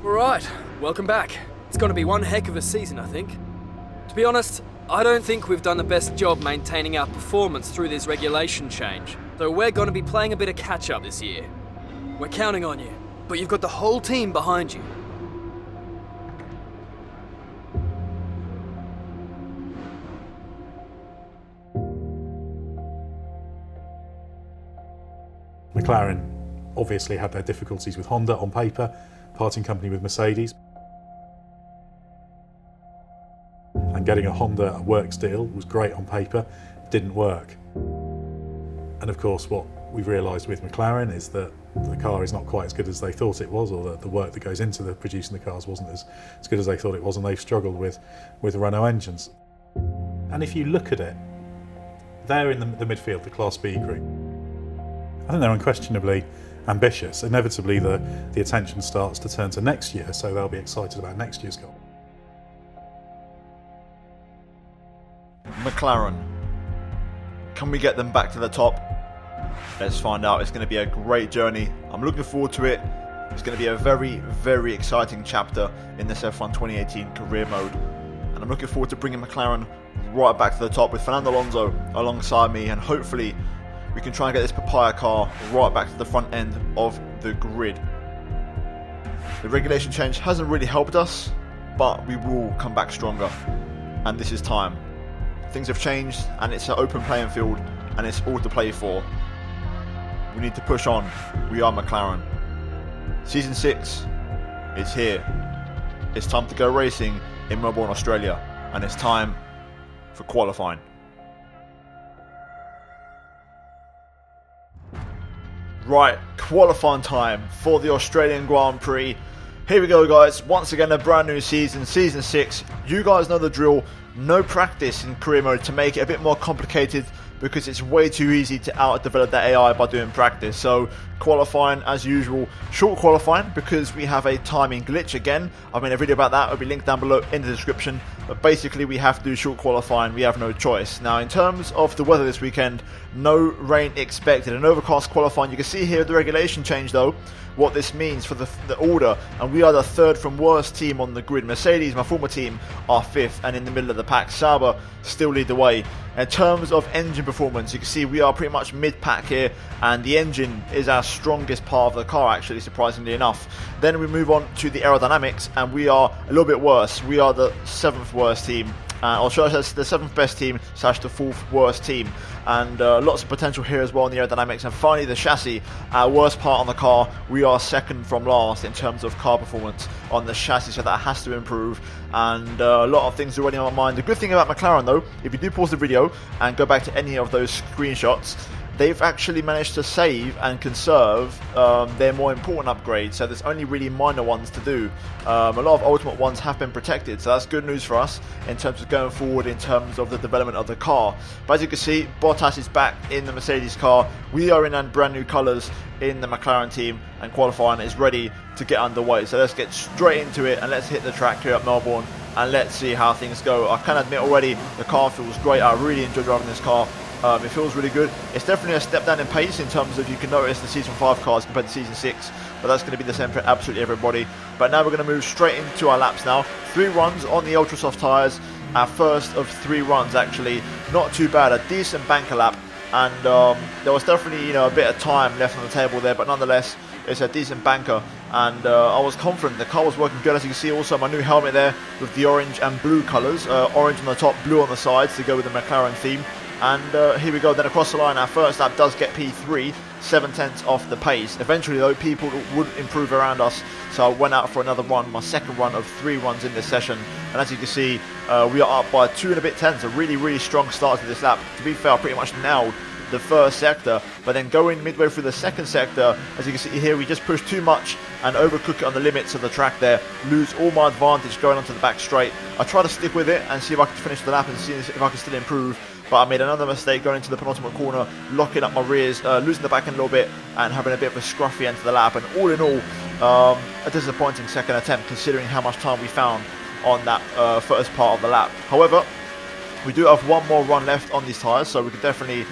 Alright, welcome back. It's gonna be one heck of a season, I think. To be honest, I don't think we've done the best job maintaining our performance through this regulation change, so we're gonna be playing a bit of catch-up this year. We're counting on you, but you've got the whole team behind you. McLaren obviously had their difficulties with Honda on paper, parting company with Mercedes. And getting a Honda works deal was great on paper, didn't work. And of course what we've realised with McLaren is that the car is not quite as good as they thought it was, or that the work that goes into producing the cars wasn't as good as they thought it was, and they've struggled with Renault engines. And if you look at it, they're in the midfield, the Class B group. I think they're unquestionably ambitious. Inevitably the attention starts to turn to next year, so they'll be excited about next year's goal. McLaren, can we get them back to the top? Let's find out. It's going to be a great journey. I'm looking forward to it. It's going to be a very, very exciting chapter in this F1 2018 career mode. And I'm looking forward to bringing McLaren right back to the top with Fernando Alonso alongside me, and hopefully we can try and get this papaya car right back to the front end of the grid. The regulation change hasn't really helped us, but we will come back stronger. And this is time. Things have changed, and it's an open playing field, and it's all to play for. We need to push on. We are McLaren. Season 6 is here. It's time to go racing in Melbourne, Australia, and it's time for qualifying. Right, qualifying time for the Australian Grand Prix. Here we go, guys. Once again, a brand new season, Season 6. You guys know the drill. No practice in career mode to make it a bit more complicated, because it's way too easy to out-develop that AI by doing practice. So qualifying as usual, short qualifying because we have a timing glitch again. I've made a video about that, it'll be linked down below in the description. But basically we have to do short qualifying, we have no choice. Now in terms of the weather this weekend, no rain expected. An overcast qualifying. You can see here the regulation change though, what this means for the order, and we are the third from worst team on the grid. Mercedes, my former team, are fifth, and in the middle of the pack Sauber still lead the way. In terms of engine performance, you can see we are pretty much mid-pack here, and the engine is our strongest part of the car actually, surprisingly enough. Then we move on to the aerodynamics, and we are a little bit worse. We are the 7th worst team. Or should I say the 7th best team / the 4th worst team, and lots of potential here as well in the aerodynamics. And finally the chassis, our worst part on the car. We are second from last in terms of car performance on the chassis, so that has to improve, and a lot of things already on my mind. The good thing about McLaren though, if you do pause the video and go back to any of those screenshots, they've actually managed to save and conserve their more important upgrades, so there's only really minor ones to do. A lot of ultimate ones have been protected, so that's good news for us in terms of going forward in terms of the development of the car. But as you can see, Bottas is back in the Mercedes car. We are in brand new colours in the McLaren team, and qualifying is ready to get underway. So let's get straight into it and let's hit the track here at Melbourne and let's see how things go. I can admit already the car feels great. I really enjoy driving this car. It feels really good. It's definitely a step down in pace in terms of, you can notice the Season 5 cars compared to Season 6, but that's going to be the same for absolutely everybody. But now we're going to move straight into our laps now. 3 runs on the ultra soft tyres. Our first of 3 runs actually. Not too bad, a decent banker lap, and there was definitely a bit of time left on the table there, but nonetheless it's a decent banker, and I was confident the car was working good. As you can see also my new helmet there with the orange and blue colours, orange on the top, blue on the sides to go with the McLaren theme. And here we go, then across the line. Our first lap does get P3, 7/10 off the pace. Eventually though, people would improve around us, so I went out for another run, my second run of 3 runs in this session. And as you can see, we are up by 2 and a bit tenths, a really, really strong start to this lap. To be fair, I pretty much nailed the first sector, but then going midway through the second sector, as you can see here, we just pushed too much and overcook it on the limits of the track there, lose all my advantage going onto the back straight. I try to stick with it and see if I can finish the lap and see if I can still improve, but I made another mistake going into the penultimate corner, locking up my rears, losing the back end a little bit and having a bit of a scruffy end to the lap. And all in all, a disappointing second attempt considering how much time we found on that first part of the lap. However, we do have 1 more run left on these tyres, so we could definitely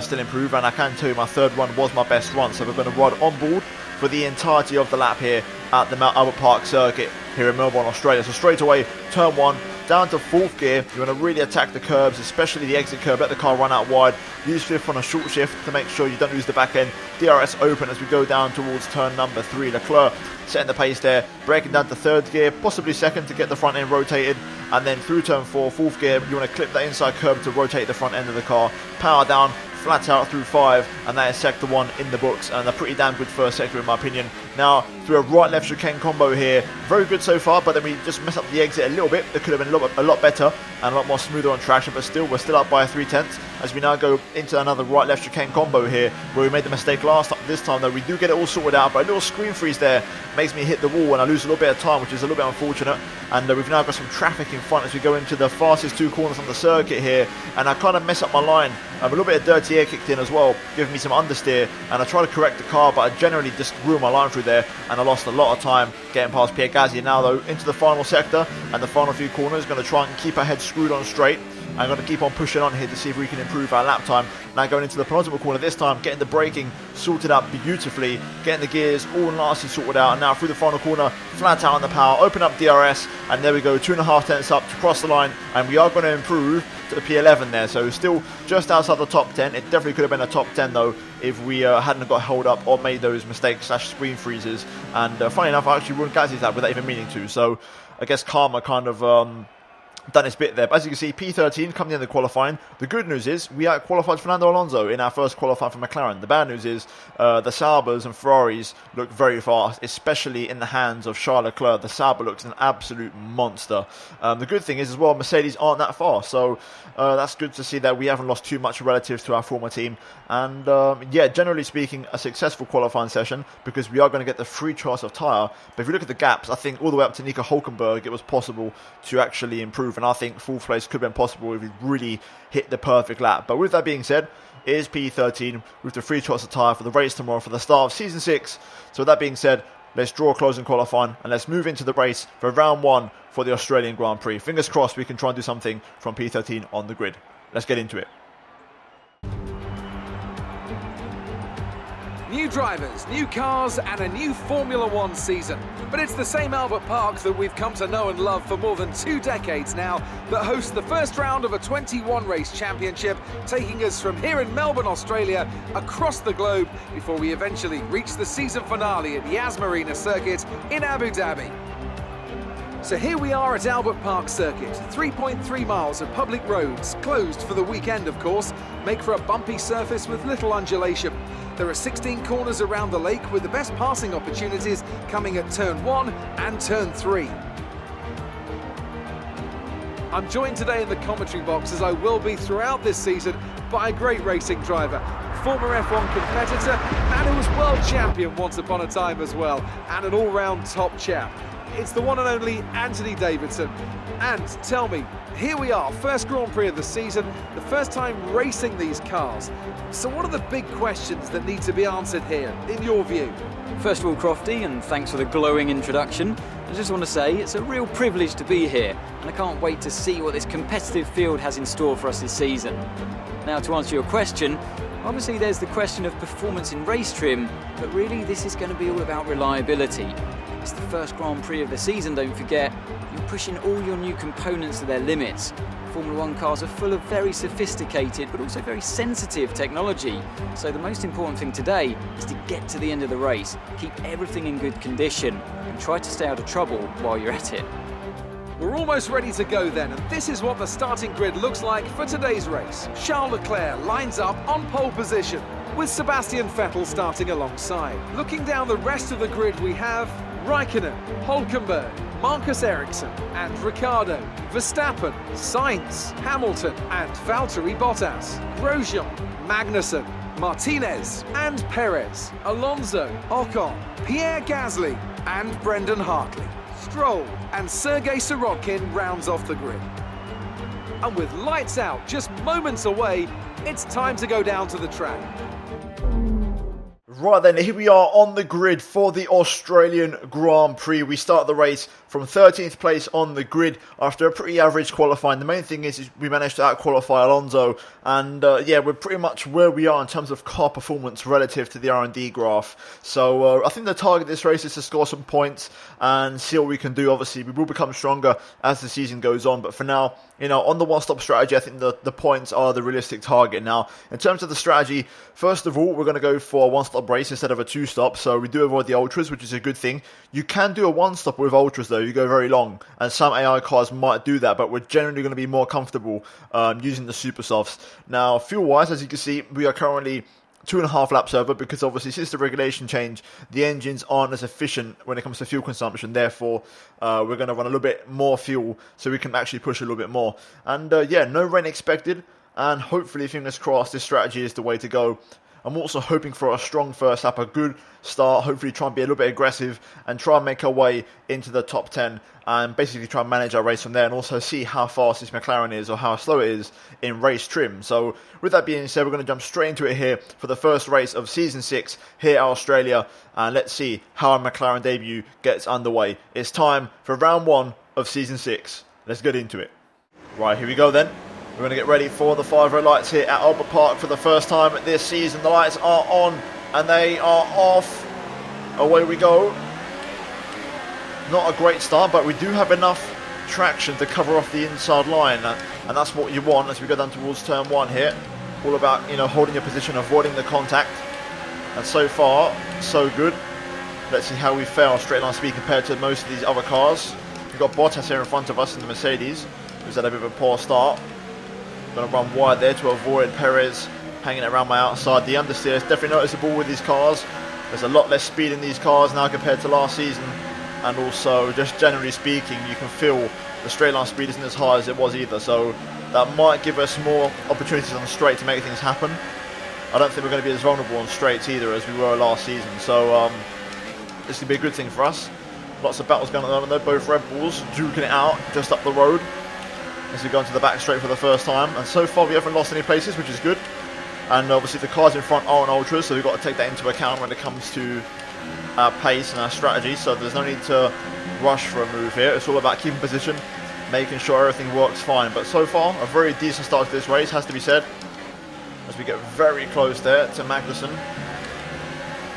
still improve, and I can tell you my third run was my best run, so we're going to ride on board for the entirety of the lap here at the Mount Albert Park circuit here in Melbourne, Australia. So straight away, turn 1, down to 4th gear. You want to really attack the curbs, especially the exit curb. Let the car run out wide. Use 5th on a short shift to make sure you don't lose the back end. DRS open as we go down towards turn number 3. Leclerc setting the pace there, breaking down to 3rd gear, possibly 2nd to get the front end rotated. And then through turn 4, 4th gear, you want to clip that inside curb to rotate the front end of the car. Power down, flat out through 5, and that is sector 1 in the books, and a pretty damn good first sector in my opinion. Now through a right left chicane combo here, very good so far, but then we just mess up the exit a little bit. It could have been a lot better and a lot more smoother on traction, but still we're still up by 3/10 as we now go into another right left chicane combo here where we made the mistake this time though. We do get it all sorted out, but a little screen freeze there makes me hit the wall and I lose a little bit of time, which is a little bit unfortunate. And we've now got some traffic in front as we go into the fastest 2 corners on the circuit here, and I kind of mess up my line. A little bit of dirty air kicked in as well, giving me some understeer, and I try to correct the car, but I generally just ruined my line through there, and I lost a lot of time getting past Pierre Gasly. Now though, into the final sector and the final few corners, going to try and keep our head screwed on straight. I'm going to keep on pushing on here to see if we can improve our lap time. Now going into the penultimate corner this time, getting the braking sorted out beautifully, getting the gears all nicely sorted out, and now through the final corner, flat out on the power, open up DRS, and there we go, 2.5 tenths up to cross the line, and we are going to improve to the P11 there, so still just outside the top 10. It definitely could have been a top 10 though if we hadn't got held up or made those mistakes / screen freezes, and funny enough I actually ruined Gasly's lap without even meaning to, so I guess karma kind of done its bit there. But as you can see, P13 coming in the qualifying. The good news is we out-qualified Fernando Alonso in our first qualifying for McLaren. The bad news is the Saubers and Ferraris look very fast, especially in the hands of Charles Leclerc. The Sauber looks an absolute monster. The good thing is as well, Mercedes aren't that fast, so that's good to see that we haven't lost too much relative to our former team. And yeah, generally speaking, a successful qualifying session because we are going to get the free choice of tyre. But if you look at the gaps, I think all the way up to Nico Hülkenberg, it was possible to actually improve. And I think 4th place could have been possible if we really hit the perfect lap. But with that being said, it is P13 with the free choice of tyre for the race tomorrow for the start of Season 6. So with that being said, let's draw closing qualifying and let's move into the race for round 1 for the Australian Grand Prix. Fingers crossed we can try and do something from P13 on the grid. Let's get into it. New drivers, new cars and a new Formula One season. But it's the same Albert Park that we've come to know and love for more than 2 decades now that hosts the first round of a 21 race championship, taking us from here in Melbourne, Australia, across the globe before we eventually reach the season finale at Yas Marina circuit in Abu Dhabi. So here we are at Albert Park Circuit. 3.3 miles of public roads, closed for the weekend of course, make for a bumpy surface with little undulation. There are 16 corners around the lake with the best passing opportunities coming at turn 1 and turn 3. I'm joined today in the commentary box, as I will be throughout this season, by a great racing driver, former F1 competitor, and who was world champion once upon a time as well, and an all-round top chap. It's the one and only Anthony Davidson. And tell me, here we are, first Grand Prix of the season, the first time racing these cars. So what are the big questions that need to be answered here, in your view? First of all, Crofty, and thanks for the glowing introduction. I just want to say it's a real privilege to be here, and I can't wait to see what this competitive field has in store for us this season. Now, to answer your question, obviously there's the question of performance in race trim, but really this is going to be all about reliability. It's the first Grand Prix of the season, don't forget. You're pushing all your new components to their limits. Formula One cars are full of very sophisticated but also very sensitive technology. So the most important thing today is to get to the end of the race, keep everything in good condition and try to stay out of trouble while you're at it. We're almost ready to go then, and this is what the starting grid looks like for today's race. Charles Leclerc lines up on pole position, with Sebastian Vettel starting alongside. Looking down the rest of the grid, we have Raikkonen, Hülkenberg, Marcus Ericsson and Ricciardo, Verstappen, Sainz, Hamilton and Valtteri Bottas, Grosjean, Magnussen, Martinez and Perez, Alonso, Ocon, Pierre Gasly and Brendan Hartley. Stroll and Sergei Sirotkin rounds off the grid. And with lights out just moments away, it's time to go down to the track. Right then, here we are on the grid for the Australian Grand Prix. We start the race from 13th place on the grid after a pretty average qualifying. The main thing is we managed to out-qualify Alonso, and yeah, we're pretty much where we are in terms of car performance relative to the R&D graph. So I think the target of this race is to score some points and see what we can do. Obviously, we will become stronger as the season goes on, but for now, you know, on the one-stop strategy, I think the points are the realistic target. Now, in terms of the strategy, first of all, we're going to go for a one-stop race instead of a two-stop, so we do avoid the ultras, which is a good thing. You can do a one-stop with ultras, though. You go very long, and some AI cars might do that, but we're generally going to be more comfortable using the super softs. Now, fuel-wise, as you can see, we are currently 2.5 laps over, because obviously since the regulation change, the engines aren't as efficient when it comes to fuel consumption. Therefore, we're going to run a little bit more fuel so we can actually push a little bit more. And yeah, no rain expected, and hopefully, fingers crossed, this strategy is the way to go. I'm also hoping for a strong first lap, a good start, hopefully try and be a little bit aggressive and try and make our way into the top 10 and basically try and manage our race from there, and also see how fast this McLaren is or how slow it is in race trim. So with that being said, we're going to jump straight into it here for the first race of Season 6 here at Australia, and let's see how our McLaren debut gets underway. It's time for round 1 of Season 6. Let's get into it. Right, here we go then. We're going to get ready for the 5 red lights here at Albert Park for the first time this season. The lights are on and they are off. Away we go. Not a great start, but we do have enough traction to cover off the inside line, and that's what you want as we go down towards turn 1 here. All about, you know, holding your position, avoiding the contact, and so far so good. Let's see how we fare straight line speed compared to most of these other cars. We've got Bottas here in front of us in the Mercedes, who's had a bit of a poor start. Going to run wide there to avoid Perez hanging around my outside. The understeer is definitely noticeable with these cars. There's a lot less speed in these cars now compared to last season, and also just generally speaking, you can feel the straight line speed isn't as high as it was either, so that might give us more opportunities on the straight to make things happen. I don't think we're going to be as vulnerable on straights either as we were last season, so this could be a good thing for us. Lots of battles going on there, both Red Bulls duking it out just up the road as we go into the back straight for the first time, and so far we haven't lost any places, which is good. And obviously the cars in front aren't ultras, so we've got to take that into account when it comes to our pace and our strategy, so there's no need to rush for a move here. It's all about keeping position, making sure everything works fine. But so far, a very decent start to this race, has to be said, as we get very close there to Magnussen.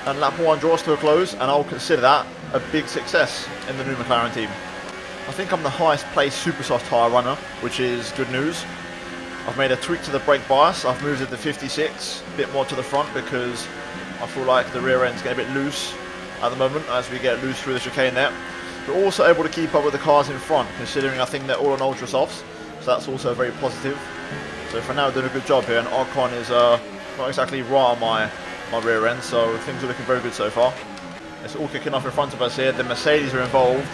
And lap 1 draws to a close, and I'll consider that a big success in the new McLaren team. I think I'm the highest placed super soft tyre runner, which is good news. I've made a tweak to the brake bias. I've moved it to 56, a bit more to the front, because I feel like the rear end's getting a bit loose at the moment as we get loose through the chicane there. We're also able to keep up with the cars in front, considering I think they're all on ultra softs, so that's also very positive. So for now, we're doing a good job here, and Ocon is not exactly right on my rear end, so things are looking very good so far. It's all kicking off in front of us here. The Mercedes are involved.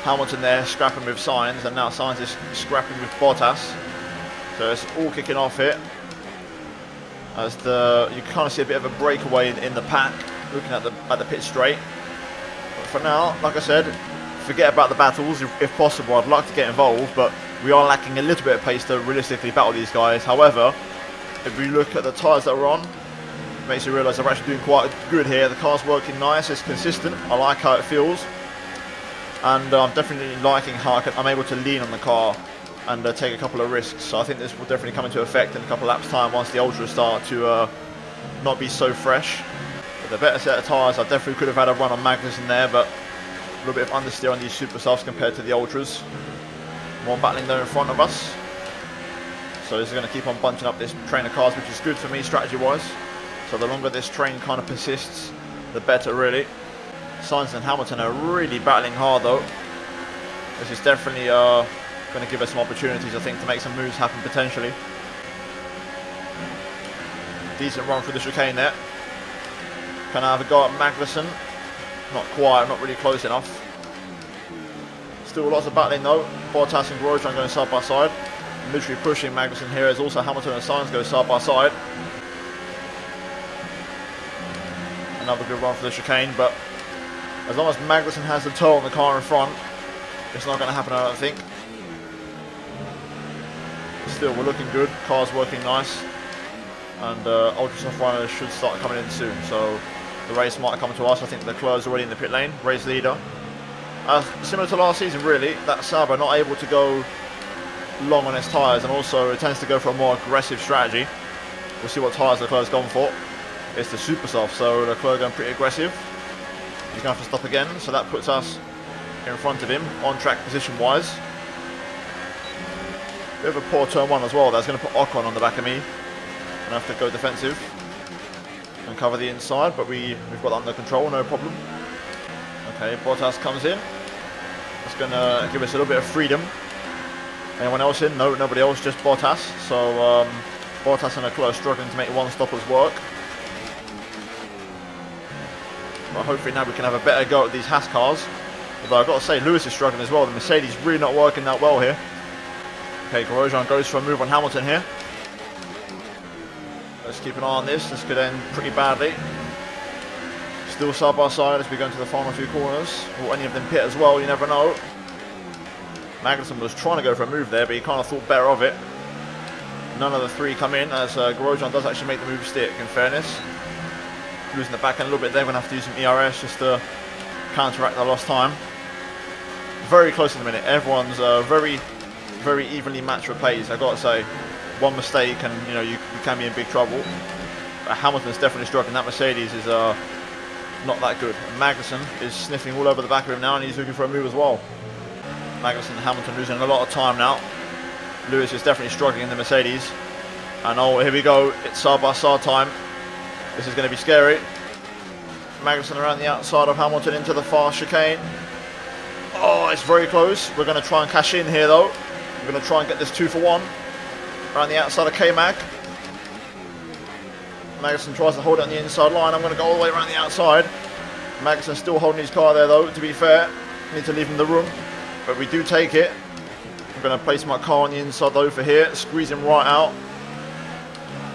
Hamilton there scrapping with Sainz, and now Sainz is scrapping with Bottas. So it's all kicking off here. As you kind of see a bit of a breakaway in the pack, looking at the pit straight. But for now, like I said, forget about the battles if possible. I'd like to get involved, but we are lacking a little bit of pace to realistically battle these guys. However, if we look at the tyres that we're on, it makes you realise they're actually doing quite good here. The car's working nice, it's consistent. I like how it feels. And I'm definitely liking how I'm able to lean on the car and take a couple of risks. So I think this will definitely come into effect in a couple of laps time once the ultras start to not be so fresh. With a better set of tyres, I definitely could have had a run on Magnussen there, but a little bit of understeer on these super softs compared to the ultras. More battling there in front of us. So this is going to keep on bunching up this train of cars, which is good for me strategy wise. So the longer this train kind of persists, the better really. Sainz and Hamilton are really battling hard though. This is definitely going to give us some opportunities, I think, to make some moves happen potentially. Decent run through the chicane there. Can I have a go at Magnussen? Not quite, not really close enough. Still lots of battling though. Bottas and Grosjean going side by side. Literally pushing Magnussen here as also Hamilton and Sainz go side by side. Another good run for the chicane, but as long as Magnussen has the toe on the car in front, it's not going to happen, I don't think. Still, we're looking good. Car's working nice, and ultra soft runners should start coming in soon. So the race might come to us. I think Leclerc's already in the pit lane, race leader. Similar to last season really, that Sauber not able to go long on its tyres, and also it tends to go for a more aggressive strategy. We'll see what tyres Leclerc's gone for. It's the super soft, so Leclerc going pretty aggressive. He's going to have to stop again, so that puts us in front of him, on track position wise. Bit of a poor turn one as well. That's going to put Ocon on the back of me. I'm going to have to go defensive and cover the inside, but we've got that under control, no problem. Okay, Bottas comes in. That's going to give us a little bit of freedom. Anyone else in? No, nobody else, just Bottas. So Bottas and Leclerc struggling to make one stoppers work. But hopefully now we can have a better go at these Haas cars. Although I've got to say, Lewis is struggling as well. The Mercedes really not working that well here. Okay, Grosjean goes for a move on Hamilton here. Let's keep an eye on this. This could end pretty badly. Still side by side as we go into the final few corners. Will any of them pit as well? You never know. Magnussen was trying to go for a move there, but he kind of thought better of it. None of the three come in, as Grosjean does actually make the move stick, in fairness. Losing the back end a little bit there. We're going to have to use some ERS just to counteract the lost time. Very close in the minute. Everyone's very evenly matched for pace. I've got to say, one mistake and you can be in big trouble. But Hamilton's definitely struggling. That Mercedes is not that good. Magnussen is sniffing all over the back of him now, and he's looking for a move as well. Magnussen and Hamilton losing a lot of time now. Lewis is definitely struggling in the Mercedes. And oh, here we go. It's side by side time. This is going to be scary. Magnussen around the outside of Hamilton into the fast chicane. Oh, it's very close. We're going to try and cash in here though. We're going to try and get this 2 for 1. Around the outside of K-Mag. Magnussen tries to hold it on the inside line. I'm going to go all the way around the outside. Magnussen still holding his car there though, to be fair. Need to leave him the room. But we do take it. I'm going to place my car on the inside though for here. Squeeze him right out.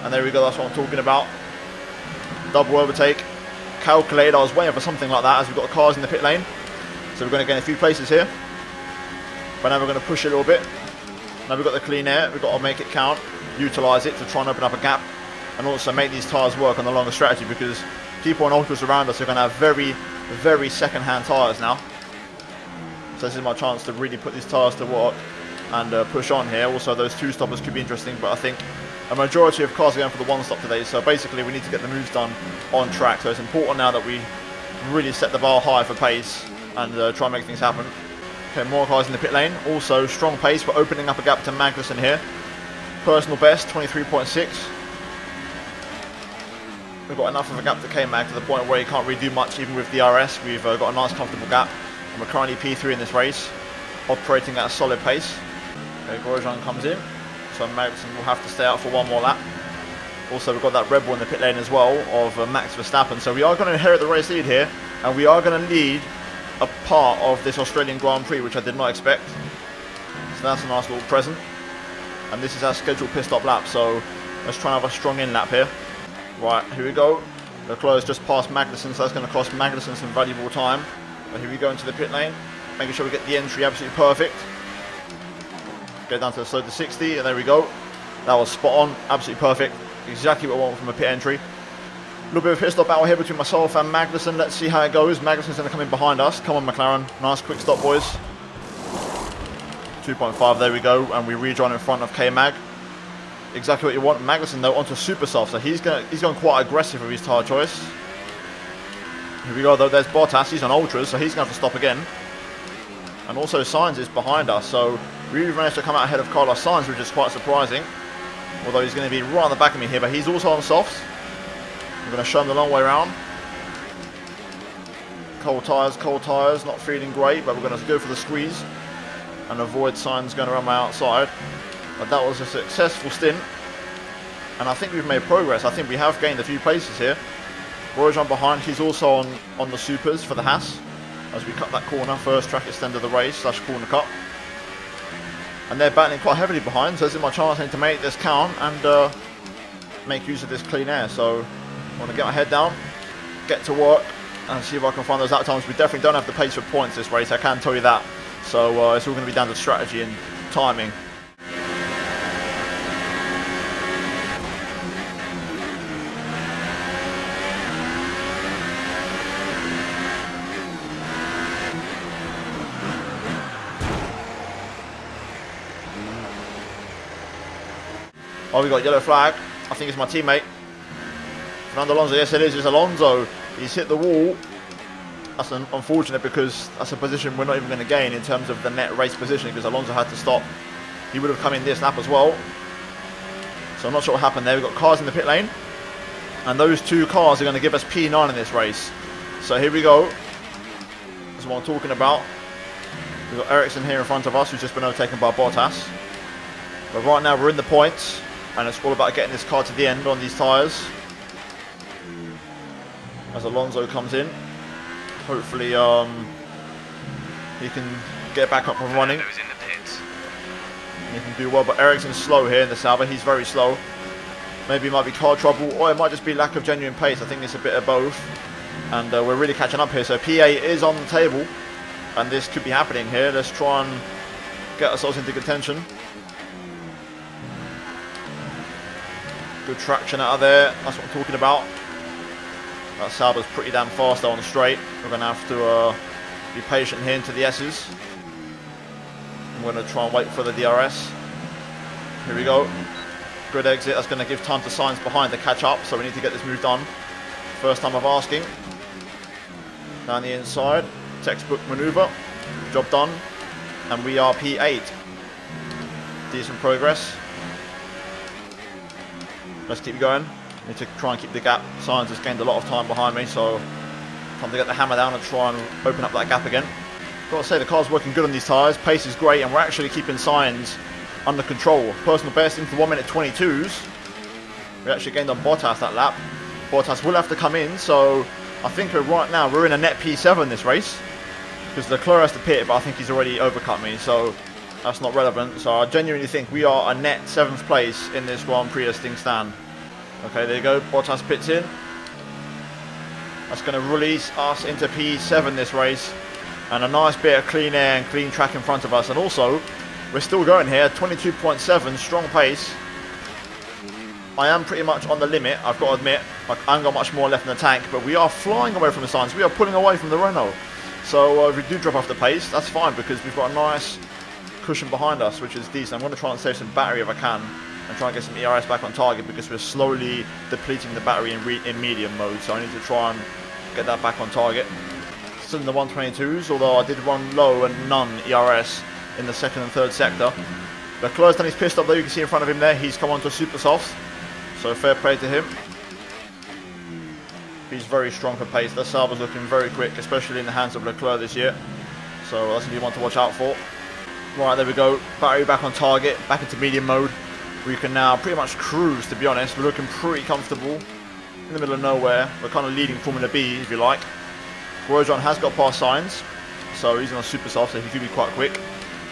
And there we go, that's what I'm talking about. Double overtake. Calculated, I was waiting for something like that as we've got cars in the pit lane. So we're going to gain a few places here. But now we're going to push it a little bit. Now we've got the clean air, we've got to make it count. Utilise it to try and open up a gap. And also make these tyres work on the longer strategy, because people on ultras around us are going to have very second-hand tyres now. So this is my chance to really put these tyres to work and push on here. Also those 2 stoppers could be interesting, but I think a majority of cars are going for the 1 stop today. So basically we need to get the moves done on track. So it's important now that we really set the bar high for pace and try and make things happen. Okay, more cars in the pit lane. Also strong pace. We're opening up a gap to Magnussen here. Personal best 23.6. We've got enough of a gap to K-Mag to the point where he can't really do much even with DRS. We've got a nice comfortable gap. And we're currently P3 in this race, operating at a solid pace. Okay, Grosjean comes in, so Magnussen will have to stay out for 1 more lap. Also, we've got that Red Bull in the pit lane as well of Max Verstappen. So we are going to inherit the race lead here, and we are going to lead a part of this Australian Grand Prix, which I did not expect. So that's a nice little present. And this is our scheduled pit stop lap, so let's try and have a strong in lap here. Right, here we go. Leclerc's just past Magnussen, so that's going to cost Magnussen some valuable time. But here we go into the pit lane, making sure we get the entry absolutely perfect. Go down to the slow to 60, and there we go. That was spot on, absolutely perfect. Exactly what I want from a pit entry. A little bit of pit stop battle here between myself and Magnussen. Let's see how it goes. Magnussen's going to come in behind us. Come on, McLaren. Nice quick stop, boys. 2.5, there we go. And we rejoin in front of K-Mag. Exactly what you want. Magnussen, though, onto super soft. So he's going quite aggressive with his tyre choice. Here we go though, there's Bottas, he's on ultras, so he's going to have to stop again. And also Sainz is behind us, so we managed to come out ahead of Carlos Sainz, which is quite surprising. Although he's going to be right on the back of me here, but he's also on softs. I'm going to show him the long way around. Cold tyres, not feeling great, but we're going to go for the squeeze and avoid Sainz going around my outside. But that was a successful stint, and I think we've made progress. I think we have gained a few places here. Grosjean behind, he's also on the supers for the Haas as we cut that corner, first track extend of the race / corner cut. And they're battling quite heavily behind, so this is my chance to make this count and make use of this clean air. So I want to get my head down, get to work and see if I can find those out times. We definitely don't have the pace for points this race, I can tell you that. So it's all going to be down to strategy and timing. Oh, we got yellow flag. I think it's my teammate. Fernando Alonso, yes it is, it's Alonso. He's hit the wall. That's unfortunate because that's a position we're not even going to gain in terms of the net race position because Alonso had to stop. He would have come in this lap as well. So I'm not sure what happened there. We've got cars in the pit lane. And those two cars are going to give us P9 in this race. So here we go. That's what I'm talking about. We've got Ericsson here in front of us who's just been overtaken by Bottas. But right now we're in the points. And it's all about getting this car to the end on these tyres. As Alonso comes in. Hopefully he can get back up and running. He can do well, but Ericsson's slow here in the Sauber. He's very slow. Maybe it might be car trouble, or it might just be lack of genuine pace. I think it's a bit of both. And we're really catching up here. So P8 is on the table, and this could be happening here. Let's try and get ourselves into contention. Good traction out of there. That's what I'm talking about. That Sauber's pretty damn fast though on the straight. We're going to have to be patient here into the S's. I'm going to try and wait for the DRS. Here we go. Good exit. That's going to give time to Sainz behind to catch up. So we need to get this move done. First time of asking. Down the inside. Textbook maneuver. Job done. And we are P8. Decent progress. Let's keep going. Need to try and keep the gap. Sainz has gained a lot of time behind me, so time to get the hammer down and try and open up that gap again. Got to say the car's working good on these tyres. Pace is great, and we're actually keeping Sainz under control. Personal best into the 1 minute 22s. We actually gained on Bottas that lap. Bottas will have to come in, so I think right now we're in a net P7 this race because Leclerc has to pit, but I think he's already overcut me, so that's not relevant. So I genuinely think we are a net 7th place in this Grand Prix as things stand. Okay, there you go. Bottas pits in. That's going to release us into P7 this race. And a nice bit of clean air and clean track in front of us. And also, we're still going here. 22.7, strong pace. I am pretty much on the limit, I've got to admit. I haven't got much more left in the tank. But we are flying away from the Sainz. We are pulling away from the Renault. So if we do drop off the pace, that's fine because we've got a nice cushion behind us, which is decent. I'm going to try and save some battery if I can. And try and get some ERS back on target because we're slowly depleting the battery in medium mode, so I need to try and get that back on target. Still in the 122s, although I did run low and none ERS in the second and third sector. Leclerc's done his pit stop though, you can see in front of him there, he's come on to super softs, so fair play to him. He's very strong for pace. The Sauber's looking very quick, especially in the hands of Leclerc this year, so that's going to be one to watch out for. Right, there we go, battery back on target, back into medium mode. We can now pretty much cruise, to be honest. We're looking pretty comfortable in the middle of nowhere. We're kind of leading Formula B, if you like. Grosjean has got past Sainz, so he's on super soft, so he could be quite quick.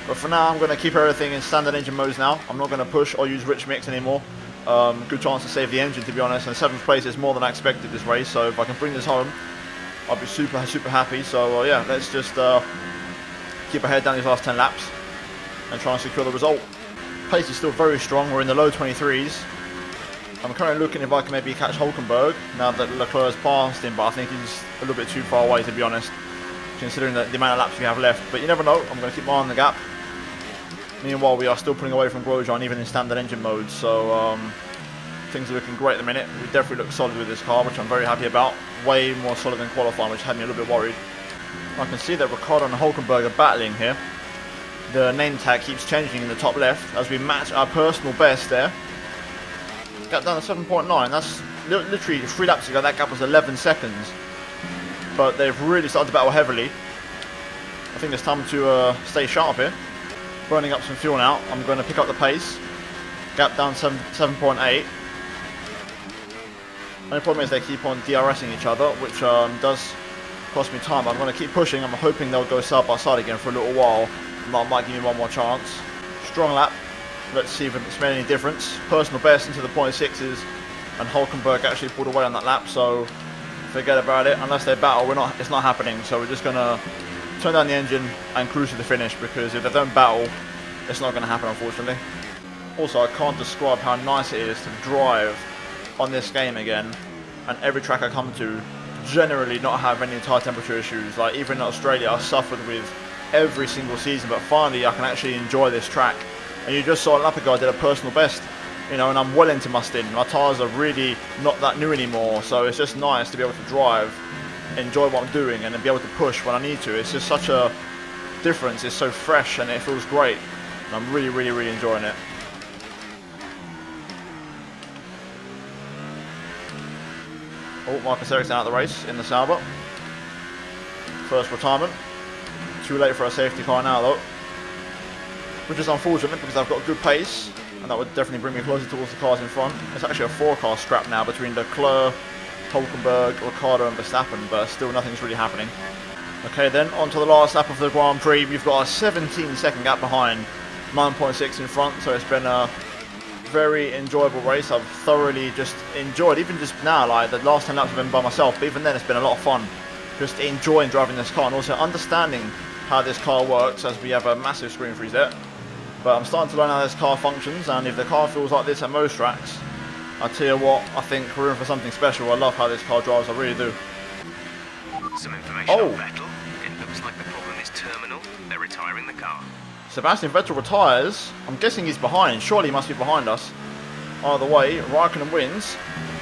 But for now, I'm going to keep everything in standard engine modes now. I'm not going to push or use rich mix anymore. Good chance to save the engine, to be honest. And 7th place is more than I expected this race, so if I can bring this home, I'll be super happy. So yeah, let's just keep our head down these last 10 laps and try and secure the result. Pace is still very strong. We're in the low 23s. I'm currently looking if I can maybe catch Hülkenberg now that Leclerc's passed him, but I think he's a little bit too far away, to be honest, considering the amount of laps we have left. But you never know. I'm going to keep my eye on the gap. Meanwhile, we are still pulling away from Grosjean, even in standard engine mode. So things are looking great at the minute. We definitely look solid with this car, which I'm very happy about. Way more solid than qualifying, which had me a little bit worried. I can see that Ricciardo and Hülkenberg are battling here. The name tag keeps changing in the top left as we match our personal best there. Gap down to 7.9. That's literally 3 laps ago. That gap was 11 seconds. But they've really started to battle heavily. I think it's time to stay sharp here. Burning up some fuel now. I'm going to pick up the pace. Gap down 7.8. Only problem is they keep on DRSing each other, which does cost me time. I'm going to keep pushing. I'm hoping they'll go side by side again for a little while. That might give me one more chance. Strong lap. Let's see if it's made any difference. Personal best into the 0.6s, and Hülkenberg actually pulled away on that lap, so forget about it. Unless they battle, it's not happening. So we're just going to turn down the engine and cruise to the finish, because if they don't battle, it's not going to happen, unfortunately. Also, I can't describe how nice it is to drive on this game again, and every track I come to generally not have any tire temperature issues. Like even in Australia, I suffered with every single season, but finally I can actually enjoy this track. And you just saw a lap ago I did a personal best you know, and I'm well into my stint. My tyres are really not that new anymore, so it's just nice to be able to drive, enjoy what I'm doing, and then be able to push when I need to. It's just such a difference. It's so fresh and it feels great, and I'm really, really, really enjoying it. Oh, Marcus Ericsson out of the race in the Sauber. First retirement. Too late for a safety car now though, which is unfortunate because I've got good pace, and that would definitely bring me closer towards the cars in front. It's actually a 4-car scrap now between Leclerc, Hulkenberg, Ricciardo and Verstappen, but still nothing's really happening. Okay then, on to the last lap of the Grand Prix. We've got a 17-second gap behind, 9.6 in front, so it's been a very enjoyable race. I've thoroughly just enjoyed, even just now, like the last 10 laps have been by myself, but even then it's been a lot of fun. Just enjoying driving this car and also understanding how this car works, as we have a massive screen freeze there. But I'm starting to learn how this car functions, and if the car feels like this at most tracks, I tell you what, I think we're in for something special. I love how this car drives, I really do. Some information on Vettel. It looks like the problem is terminal. They're retiring the car. Sebastian Vettel retires. I'm guessing he's behind. Surely he must be behind us. Either way, Raikkonen wins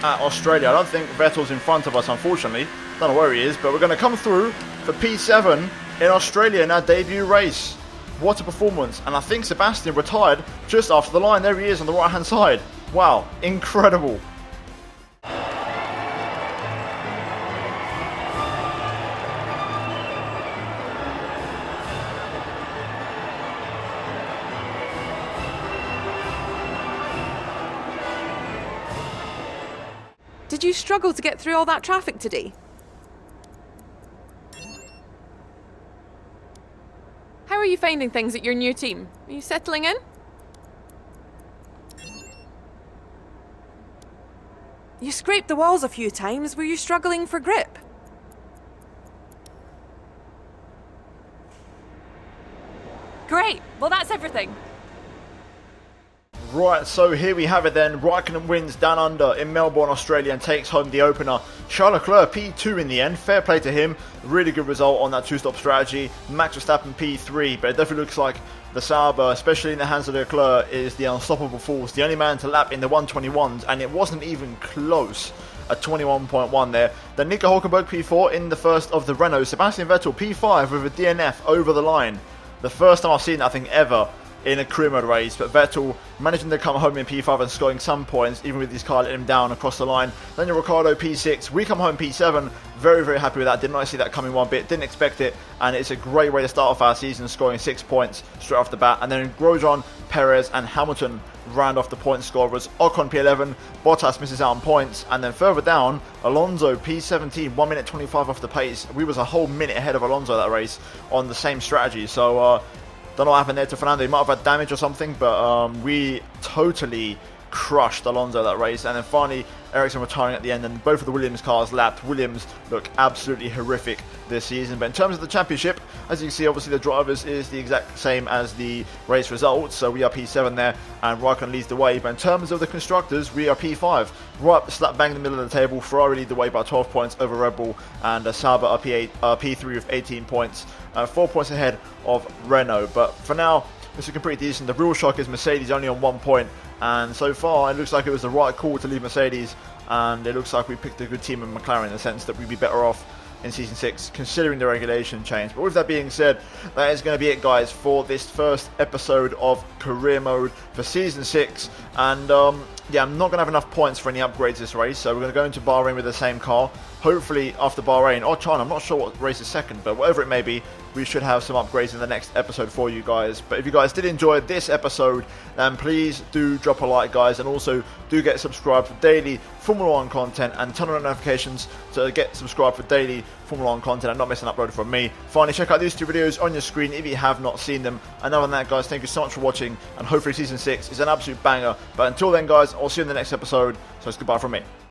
at Australia. I don't think Vettel's in front of us, unfortunately. Don't know where he is, but we're going to come through for P7 in Australia in our debut race. What a performance. And I think Sebastian retired just after the line. There he is on the right hand side. Wow, incredible. Did you struggle to get through all that traffic today? How are you finding things at your new team? Are you settling in? You scraped the walls a few times. Were you struggling for grip? Great. Well, that's everything. Right, so here we have it then. Raikkonen wins down under in Melbourne, Australia, and takes home the opener. Charles Leclerc P2 in the end. Fair play to him. Really good result on that two-stop strategy. Max Verstappen P3, but it definitely looks like the Sauber, especially in the hands of Leclerc, is the unstoppable force. The only man to lap in the 121s, and it wasn't even close. A 21.1 there. Then Nico Hulkenberg P4 in the first of the Renault. Sebastian Vettel P5 with a DNF over the line. The first time I've seen that thing ever in a career mode race, but Vettel managing to come home in P5 and scoring some points, even with his car letting him down across the line. Then Ricciardo P6, we come home P7, very, very happy with that. Did not see that coming one bit, didn't expect it, and it's a great way to start off our season, scoring 6 points straight off the bat. And then Grosjean, Perez and Hamilton round off the point scorers. Ocon P11, Bottas misses out on points, and then further down, Alonso P17, 1 minute 25 off the pace. We was a whole minute ahead of Alonso that race on the same strategy, so don't know what happened there to Fernando. He might have had damage or something, but we totally crushed Alonso that race. And then finally, Ericsson retiring at the end, and both of the Williams cars lapped. Williams look absolutely horrific this season. But in terms of the championship, as you can see, obviously the drivers is the exact same as the race results. So we are P7 there, and Raikkonen leads the way. But in terms of the constructors, we are P5. Right slap bang in the middle of the table. Ferrari lead the way by 12 points over Red Bull, and Sauber are P3 with 18 points. 4 points ahead of Renault. But for now, this is looking pretty decent. The real shock is Mercedes only on 1 point, and so far it looks like it was the right call to leave Mercedes, and it looks like we picked a good team in McLaren in the sense that we'd be better off in Season 6 considering the regulation change. But with that being said, that is going to be it, guys, for this first episode of Career Mode for Season 6. And yeah, I'm not going to have enough points for any upgrades this race, so we're going to go into Bahrain with the same car. Hopefully after Bahrain or China, I'm not sure what race is second, but whatever it may be, we should have some upgrades in the next episode for you guys. But if you guys did enjoy this episode, then please do drop a like, guys, and also do get subscribed for daily Formula 1 content, and turn on notifications to get subscribed for daily Formula 1 content and not miss an upload from me. Finally, check out these 2 videos on your screen if you have not seen them. And other than that, guys, thank you so much for watching, and hopefully Season 6 is an absolute banger. But until then, guys, I'll see you in the next episode, so it's goodbye from me.